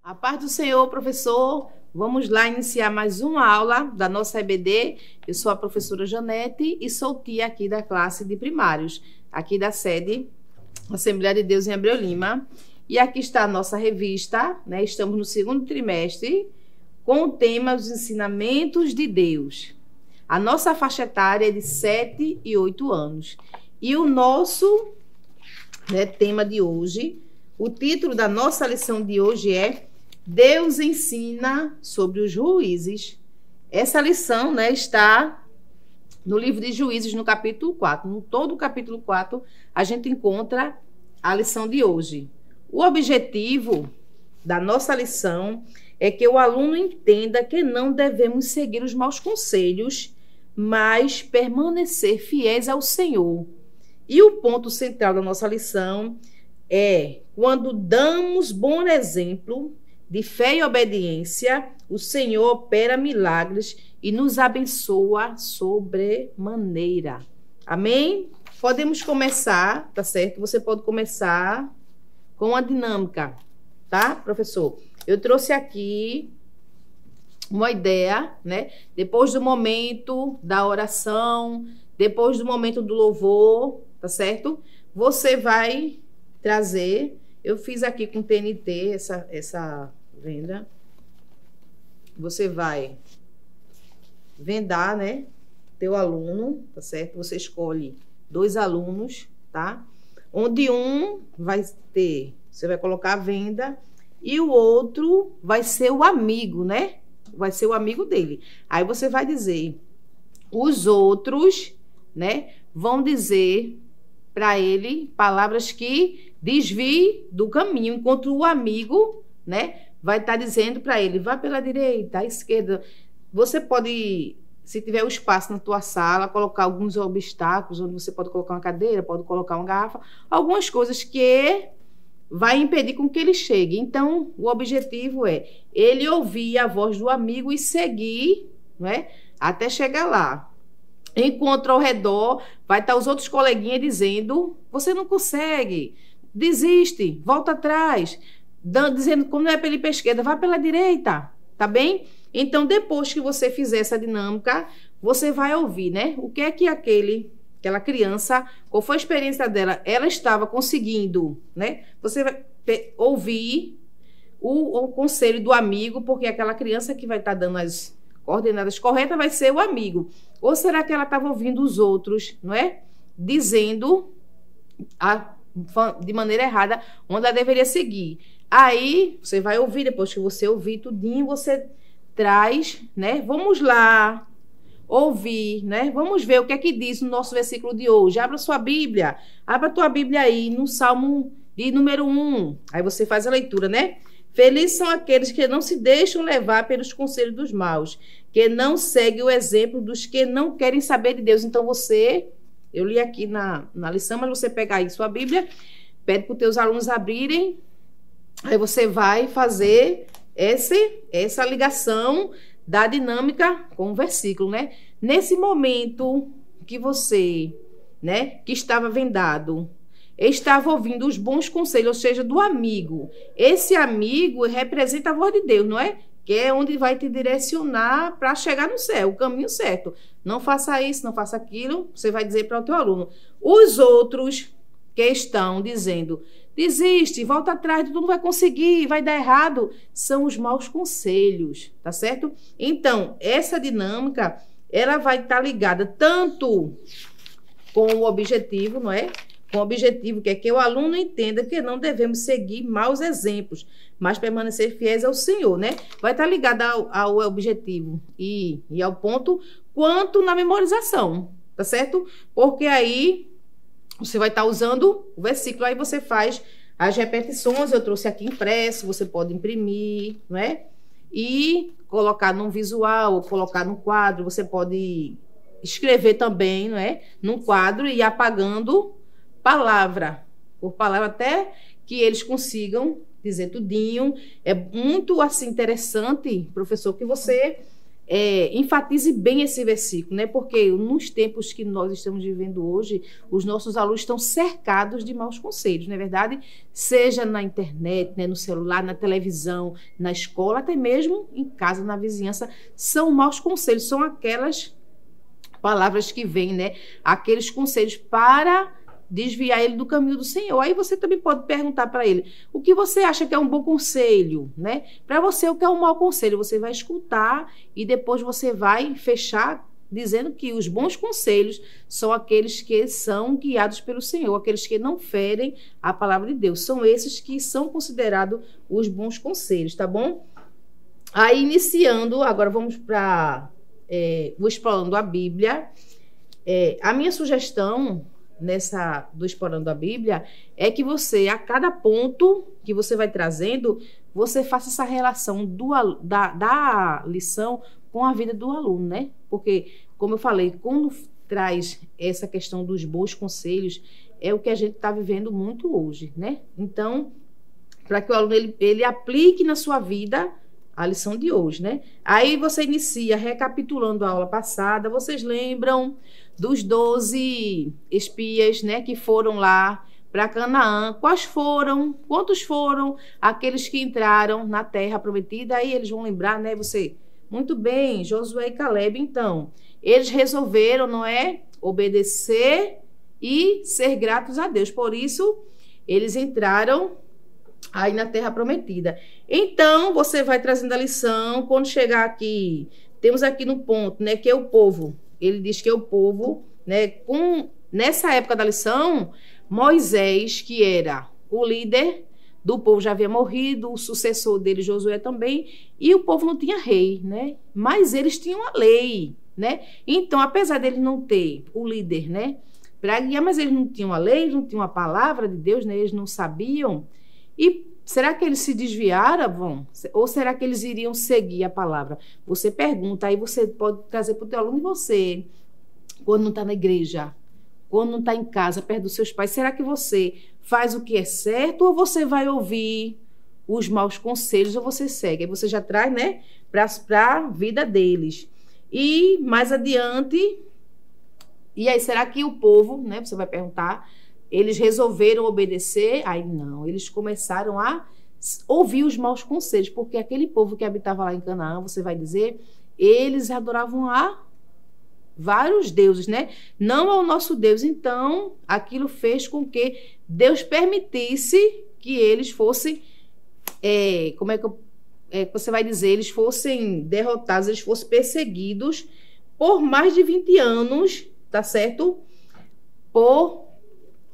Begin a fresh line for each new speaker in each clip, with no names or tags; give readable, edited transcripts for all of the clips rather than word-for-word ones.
A paz do Senhor, professor. Vamos lá iniciar mais uma aula da nossa EBD. Eu sou a professora Janete e sou tia aqui da classe de primários, aqui da sede Assembleia de Deus em Abreu Lima. E aqui está a nossa revista, né? Estamos no segundo trimestre com o tema dos ensinamentos de Deus. A nossa faixa etária é de 7 e 8 anos. E o nosso, tema de hoje, o título da nossa lição de hoje é Deus ensina sobre os juízes. Essa lição, está no livro de Juízes, no capítulo 4. No todo o capítulo 4, a gente encontra a lição de hoje. O objetivo da nossa lição é que o aluno entenda que não devemos seguir os maus conselhos, mas permanecer fiéis ao Senhor. E o ponto central da nossa lição é quando damos bom exemplo de fé e obediência, o Senhor opera milagres e nos abençoa sobremaneira. Amém? Podemos começar, tá certo? Você pode começar com a dinâmica, tá, professor? Eu trouxe aqui uma ideia, Depois do momento da oração, depois do momento do louvor, tá certo? Você vai trazer... Eu fiz aqui com TNT essa venda. Você vai vendar, teu aluno, tá certo? Você escolhe 2 alunos, tá? Onde um vai ter, você vai colocar a venda e o outro vai ser o amigo, Vai ser o amigo dele. Aí você vai dizer, os outros, vão dizer para ele palavras que desvie do caminho, enquanto o amigo, vai estar dizendo para ele, vá pela direita, à esquerda. Você pode, se tiver o espaço na tua sala, colocar alguns obstáculos, onde você pode colocar uma cadeira, pode colocar uma garrafa, algumas coisas que vai impedir com que ele chegue. Então, o objetivo é ele ouvir a voz do amigo e seguir, até chegar lá. Enquanto ao redor vai estar os outros coleguinhas dizendo, você não consegue, desiste, volta atrás, dizendo, como não é pela esquerda, vá pela direita, tá bem? Então, depois que você fizer essa dinâmica, você vai ouvir, O que é que aquela criança, qual foi a experiência dela, ela estava conseguindo, Você vai ouvir o conselho do amigo, porque aquela criança que vai estar dando as coordenadas corretas vai ser o amigo. Ou será que ela estava ouvindo os outros, dizendo de maneira errada onde ela deveria seguir. Aí, você vai ouvir, depois que você ouvir tudinho, você traz, Vamos lá, ouvir, Vamos ver o que é que diz no nosso versículo de hoje. Abra sua Bíblia, abra a tua Bíblia aí, no Salmo de número 1. Aí você faz a leitura, Felizes são aqueles que não se deixam levar pelos conselhos dos maus, que não seguem o exemplo dos que não querem saber de Deus. Então eu li aqui na lição, mas você pega aí sua Bíblia, pede para os teus alunos abrirem, aí você vai fazer essa ligação da dinâmica com o versículo, Nesse momento que você, que estava vendado, estava ouvindo os bons conselhos, ou seja, do amigo. Esse amigo representa a voz de Deus, Que é onde vai te direcionar para chegar no céu, o caminho certo. Não faça isso, não faça aquilo, você vai dizer para o teu aluno. Os outros que estão dizendo, desiste, volta atrás, tu não vai conseguir, vai dar errado, são os maus conselhos, tá certo? Então, essa dinâmica, ela vai estar ligada tanto com o objetivo, Com o objetivo que é que o aluno entenda que não devemos seguir maus exemplos, mas permanecer fiéis ao Senhor, Vai estar ligado ao objetivo e ao ponto, quanto na memorização, tá certo? Porque aí você vai estar usando o versículo, aí você faz as repetições, eu trouxe aqui impresso, você pode imprimir, E colocar num visual, ou colocar no quadro, você pode escrever também, Num quadro e ir apagando palavra por palavra, até que eles consigam dizer tudinho. É muito, assim, interessante, professor, que você enfatize bem esse versículo, né? Porque nos tempos que nós estamos vivendo hoje, os nossos alunos estão cercados de maus conselhos, não é verdade? Seja na internet, né, no celular, na televisão, na escola, até mesmo em casa, na vizinhança, são maus conselhos, são aquelas palavras que vêm, né? Aqueles conselhos para desviar ele do caminho do Senhor. Aí você também pode perguntar para ele, o que você acha que é um bom conselho, né? Para você, o que é um mau conselho? Você vai escutar e depois você vai fechar dizendo que os bons conselhos são aqueles que são guiados pelo Senhor, aqueles que não ferem a palavra de Deus. São esses que são considerados os bons conselhos, tá bom? Aí, iniciando, agora vamos para o Explorando a Bíblia. A minha sugestão do Explorando a Bíblia é que você, a cada ponto que você vai trazendo, você faça essa relação da lição com a vida do aluno, né? Porque, como eu falei, quando traz essa questão dos bons conselhos, é o que a gente está vivendo muito hoje, né? Então, para que o aluno ele aplique na sua vida a lição de hoje, né? Aí você inicia recapitulando a aula passada. Vocês lembram dos 12 espias, né, que foram lá para Canaã? Quais foram? Quantos foram aqueles que entraram na terra prometida? Aí eles vão lembrar, né? Você, muito bem, Josué e Caleb. Então, eles resolveram, não é, obedecer e ser gratos a Deus. Por isso, eles entraram aí na terra prometida. Então, você vai trazendo a lição. Quando chegar aqui, temos aqui no ponto, né, que é o povo. Ele diz que é o povo, né, nessa época da lição, Moisés, que era o líder do povo, já havia morrido, o sucessor dele, Josué, também, e o povo não tinha rei, né? Mas eles tinham a lei, né? Então, apesar deles não ter o líder, né, para guiar, mas eles não tinham a lei, eles não tinham a palavra de Deus, né? Eles não sabiam. E será que eles se desviaram? Ou será que eles iriam seguir a palavra? Você pergunta, aí você pode trazer para o teu aluno. E você, quando não está na igreja, quando não está em casa, perto dos seus pais, será que você faz o que é certo ou você vai ouvir os maus conselhos ou você segue? Aí você já traz, né, para a vida deles. E mais adiante, e aí será que o povo, né, você vai perguntar, eles resolveram obedecer? Aí não, eles começaram a ouvir os maus conselhos, porque aquele povo que habitava lá em Canaã, você vai dizer, eles adoravam a vários deuses, né? Não ao nosso Deus. Então, aquilo fez com que Deus permitisse que eles fossem, como é que você vai dizer, eles fossem derrotados, eles fossem perseguidos por mais de 20 anos, tá certo? Por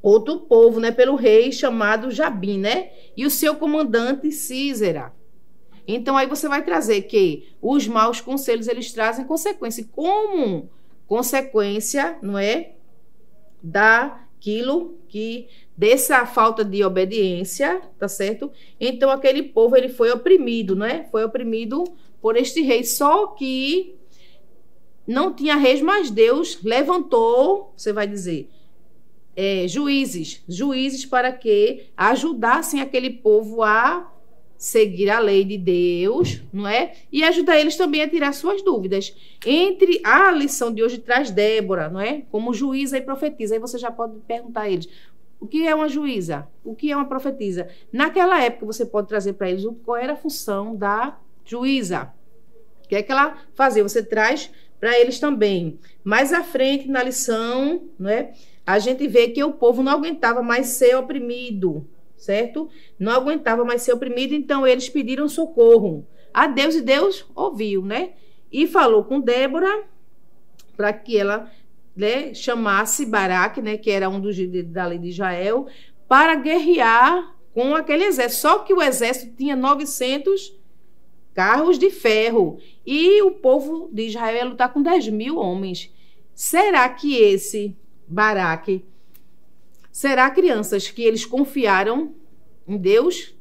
outro povo, né, pelo rei chamado Jabim, né, e o seu comandante Sísera. Então aí você vai trazer que os maus conselhos eles trazem consequência, como consequência, não é, daquilo que dessa falta de obediência, tá certo? Então aquele povo ele foi oprimido, né? Foi oprimido por este rei, só que não tinha reis, mas Deus levantou, você vai dizer, juízes para que ajudassem aquele povo a seguir a lei de Deus, não é? E ajudar eles também a tirar suas dúvidas. Entre a lição de hoje traz Débora, não é? Como juíza e profetisa. Aí você já pode perguntar a eles, o que é uma juíza? O que é uma profetisa? Naquela época você pode trazer para eles qual era a função da juíza. O que é que ela fazia? Você traz para eles também. Mais à frente na lição, não é? A gente vê que o povo não aguentava mais ser oprimido, certo? Não aguentava mais ser oprimido, então eles pediram socorro a Deus e Deus ouviu, né? E falou com Débora para que ela, né, chamasse Baraque, né, que era um dos líderes da lei de Israel, para guerrear com aquele exército. Só que o exército tinha 900 carros de ferro e o povo de Israel ia lutar com 10.000 homens. Será que esse Baraque, será, crianças, que eles confiaram em Deus?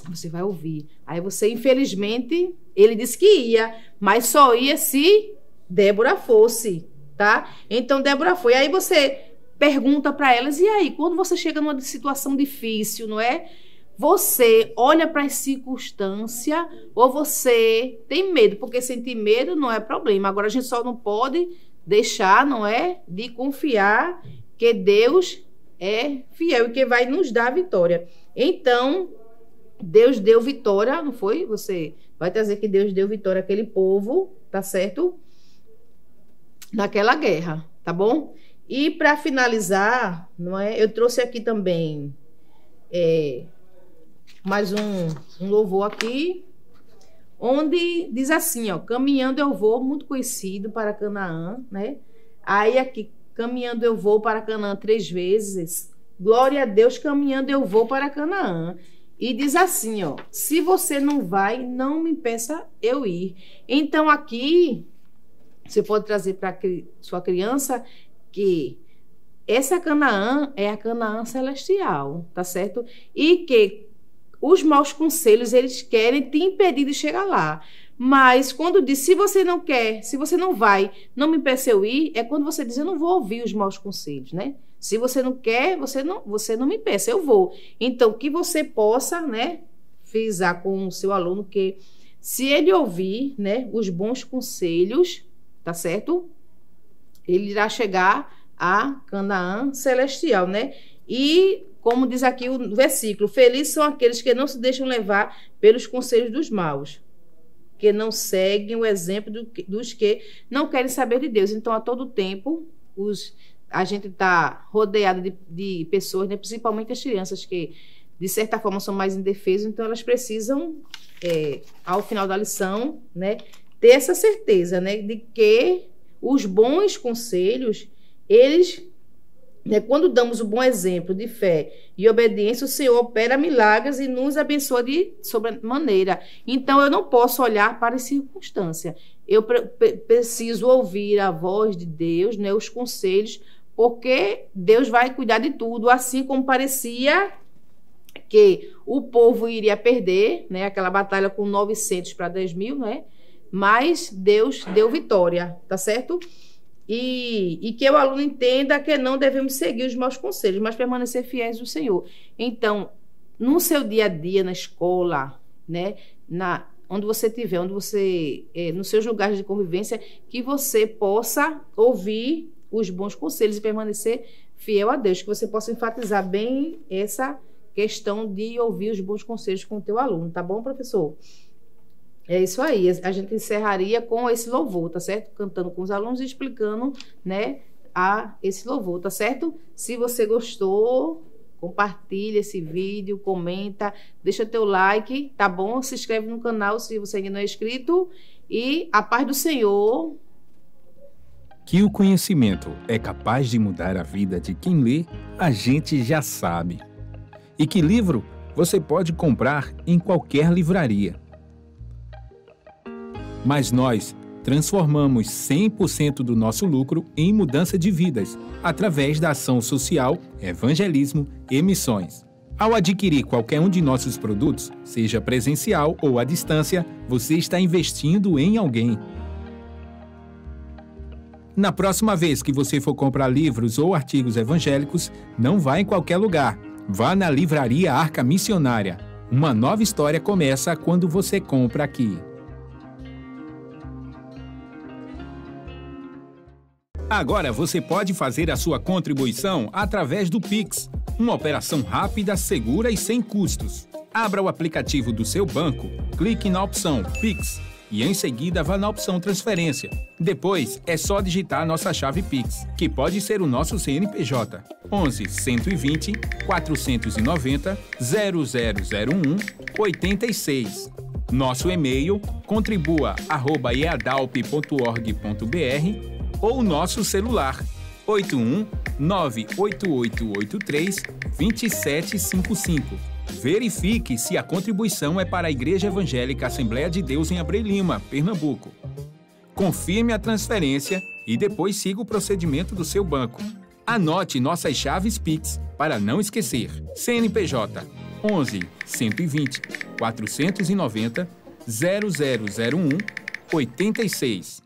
Você vai ouvir. Aí você, infelizmente, ele disse que ia, mas só ia se Débora fosse, tá? Então Débora foi. Aí você pergunta para elas, e aí, quando você chega numa situação difícil, não é? você olha para as circunstâncias ou você tem medo? Porque sentir medo não é problema. Agora, a gente só não pode deixar, não é, de confiar que Deus é fiel e que vai nos dar a vitória. Então, Deus deu vitória, não foi? Você vai trazer que Deus deu vitória àquele povo, tá certo? Naquela guerra, tá bom? E para finalizar, não é? Eu trouxe aqui também mais um louvor aqui, onde diz assim, ó, caminhando eu vou, muito conhecido, para Canaã, né? Aí aqui, caminhando eu vou para Canaã 3 vezes, glória a Deus, caminhando eu vou para Canaã. E diz assim, ó, se você não vai, não me peça eu ir. Então aqui, você pode trazer para sua criança que essa Canaã é a Canaã celestial, tá certo? E que os maus conselhos, eles querem te impedir de chegar lá. Mas quando diz, se você não quer, se você não vai, não me peça eu ir, é quando você diz, eu não vou ouvir os maus conselhos, né? Se você não quer, você não me peça, eu vou. Então, que você possa, né, frisar com o seu aluno que se ele ouvir, né, os bons conselhos, tá certo? Ele irá chegar a Canaã celestial, né? E, como diz aqui o versículo, felizes são aqueles que não se deixam levar pelos conselhos dos maus, que não seguem o exemplo dos que não querem saber de Deus. Então, a todo tempo, a gente está rodeado de pessoas, né, principalmente as crianças, que, de certa forma, são mais indefesas, então elas precisam, ao final da lição, né, ter essa certeza, né, de que os bons conselhos, eles, né, quando damos o bom exemplo de fé e obediência, o Senhor opera milagres e nos abençoa de sobremaneira. Então, eu não posso olhar para as circunstâncias. Eu preciso ouvir a voz de Deus, né, os conselhos, porque Deus vai cuidar de tudo, assim como parecia que o povo iria perder, né, aquela batalha com 900 para 10.000, né, mas Deus deu vitória, tá certo? E que o aluno entenda que não devemos seguir os maus conselhos, mas permanecer fiéis ao Senhor. Então, no seu dia a dia, na escola, né, onde você estiver, nos seus lugares de convivência, que você possa ouvir os bons conselhos e permanecer fiel a Deus, que você possa enfatizar bem essa questão de ouvir os bons conselhos com o teu aluno, tá bom, professor? É isso aí, a gente encerraria com esse louvor, tá certo? Cantando com os alunos e explicando, né, esse louvor, tá certo? Se você gostou, compartilha esse vídeo, comenta, deixa teu like, tá bom? Se inscreve no canal se você ainda não é inscrito e a paz do Senhor.
Que o conhecimento é capaz de mudar a vida de quem lê, a gente já sabe. E que livro você pode comprar em qualquer livraria. Mas nós transformamos 100% do nosso lucro em mudança de vidas, através da ação social, evangelismo e missões. Ao adquirir qualquer um de nossos produtos, seja presencial ou à distância, você está investindo em alguém. Na próxima vez que você for comprar livros ou artigos evangélicos, não vá em qualquer lugar. Vá na Livraria Arca Missionária. Uma nova história começa quando você compra aqui. Agora você pode fazer a sua contribuição através do Pix, uma operação rápida, segura e sem custos. Abra o aplicativo do seu banco, clique na opção Pix e em seguida vá na opção Transferência. Depois é só digitar nossa chave Pix, que pode ser o nosso CNPJ, 11 120 490 0001 86. Nosso e-mail contribua@eadalp.org.br ou nosso celular 81 98883 2755. Verifique se a contribuição é para a Igreja Evangélica Assembleia de Deus em Abreu Lima, Pernambuco. Confirme a transferência e depois siga o procedimento do seu banco. Anote nossas chaves Pix para não esquecer. CNPJ 11 120 490 0001 86.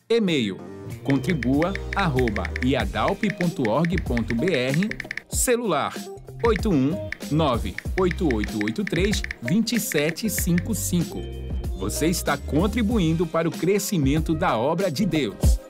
E-mail contribua@iadalp.org.br. Celular 819-8883-2755. Você está contribuindo para o crescimento da obra de Deus.